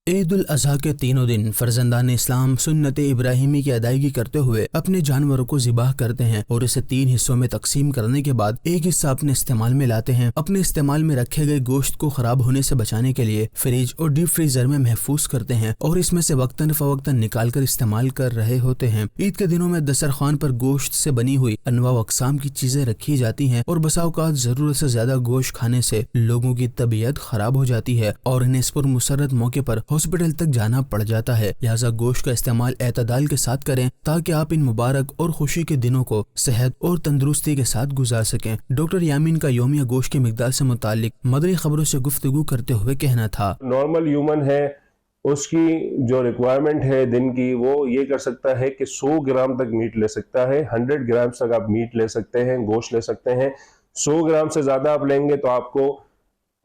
ईद उल अजहा के तीनों दिन फर्जंदान इस्लाम सुन्नत इब्राहिमी की अदायगी करते हुए अपने जानवरों को ज़िबाह करते हैं और इसे 3 हिस्सों में तकसीम करने के बाद एक हिस्सा अपने इस्तेमाल में लाते हैं। अपने इस्तेमाल में रखे गए गोश्त को खराब होने से बचाने के लिए फ्रिज और डीप फ्रीजर में महफूज करते हैं और इसमें से वक्तन फवक्तन निकाल कर इस्तेमाल कर रहे होते हैं। ईद के दिनों में दस्तरखान पर गोश्त से बनी हुई अनवा अक़साम की चीजें रखी जाती हैं और बसा औक़ात जरूरत से ज्यादा गोश्त खाने से लोगों की तबीयत खराब हो जाती है और इन्हें इस पर मुसर्रत मौके पर हॉस्पिटल तक जाना पड़ जाता है। लिहाजा गोश्त का इस्तेमाल एतदाल के साथ करें ताकि आप इन मुबारक और खुशी के दिनों को सेहत और तंदुरुस्ती के साथ गुजार सकें। डॉक्टर यामीन का यौमिया गोश्त की मिकदार से मुतालिक मदनी खबरों से गुफ्तगू करते हुए कहना था, नॉर्मल ह्यूमन है उसकी जो रिक्वायरमेंट है दिन की वो ये कर सकता है कि 100 ग्राम तक मीट ले सकता है, 100 ग्राम तक आप मीट ले सकते हैं, गोश्त ले सकते हैं। 100 ग्राम से ज़्यादा आप लेंगे तो आपको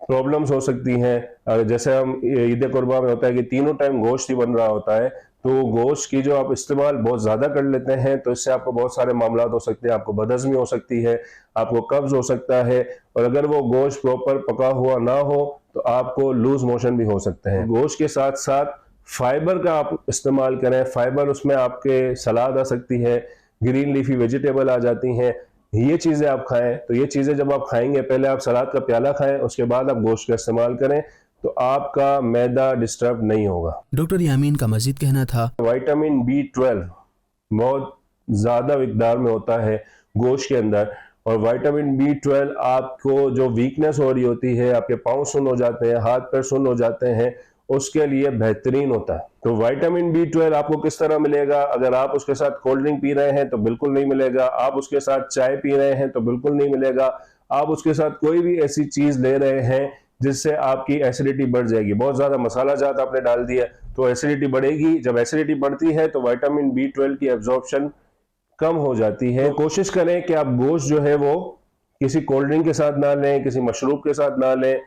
प्रॉब्लम्स हो सकती हैं। जैसे हम ईद कुर्बा में होता है कि तीनों टाइम गोश्त ही बन रहा होता है, तो गोश्त की जो आप इस्तेमाल बहुत ज़्यादा कर लेते हैं तो इससे आपको बहुत सारे मामला हो सकते हैं। आपको बदहज़मी हो सकती है, आपको कब्ज़ हो सकता है और अगर वो गोश्त प्रॉपर पका हुआ ना हो तो आपको लूज मोशन भी हो सकते हैं। गोश्त के साथ साथ फाइबर का आप इस्तेमाल करें। फाइबर उसमें आपके सलाद आ सकती है, ग्रीन लीफी वेजिटेबल आ जाती हैं, ये चीज़ें आप खाएं। तो ये चीज़ें जब आप खाएंगे, पहले आप सलाद का प्याला खाएं, उसके बाद आप गोश्त का इस्तेमाल करें तो आपका मैदा डिस्टर्ब नहीं होगा। डॉक्टर यामीन का मजीद कहना था, विटामिन B12 बहुत ज़्यादा मिकदार में होता है गोश्त के अंदर और विटामिन B12 आपको जो वीकनेस हो रही होती है, आपके पाँव सुन्न हो जाते हैं, हाथ पैर सुन्न हो जाते हैं, उसके लिए बेहतरीन होता है। तो विटामिन B12 आपको किस तरह मिलेगा? अगर आप उसके साथ कोल्ड ड्रिंक पी रहे हैं तो बिल्कुल नहीं मिलेगा, आप उसके साथ चाय पी रहे हैं तो बिल्कुल नहीं मिलेगा, आप उसके साथ कोई भी ऐसी चीज ले रहे हैं जिससे आपकी एसिडिटी बढ़ जाएगी। बहुत ज्यादा मसाला जात आपने डाल दिया तो एसिडिटी बढ़ेगी। जब एसिडिटी बढ़ती है तो विटामिन B12 की एब्जॉर्प्शन कम हो जाती है। तो कोशिश करें कि आप गोश्त जो है वो किसी कोल्ड ड्रिंक के साथ ना लें, किसी मशरूब के साथ ना लें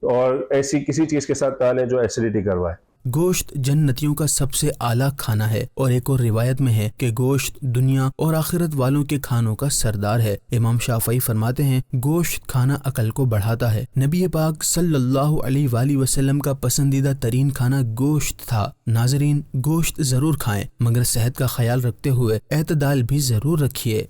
और ऐसी किसी चीज के साथ ना लें जो एसिडिटी करवाए। गोश्त जन्नतियों का सबसे आला खाना है और एक और रिवायत में है कि गोश्त दुनिया और आखिरत वालों के खानों का सरदार है। इमाम शाफई फरमाते हैं, गोश्त खाना अकल को बढ़ाता है। नबी पाक सल्लल्लाहु अलैहि वसल्लम का पसंदीदा तरीन खाना गोश्त था। नाजरीन, गोश्त जरूर खाएं मगर सेहत का ख्याल रखते हुए एतदाल भी जरूर रखिए।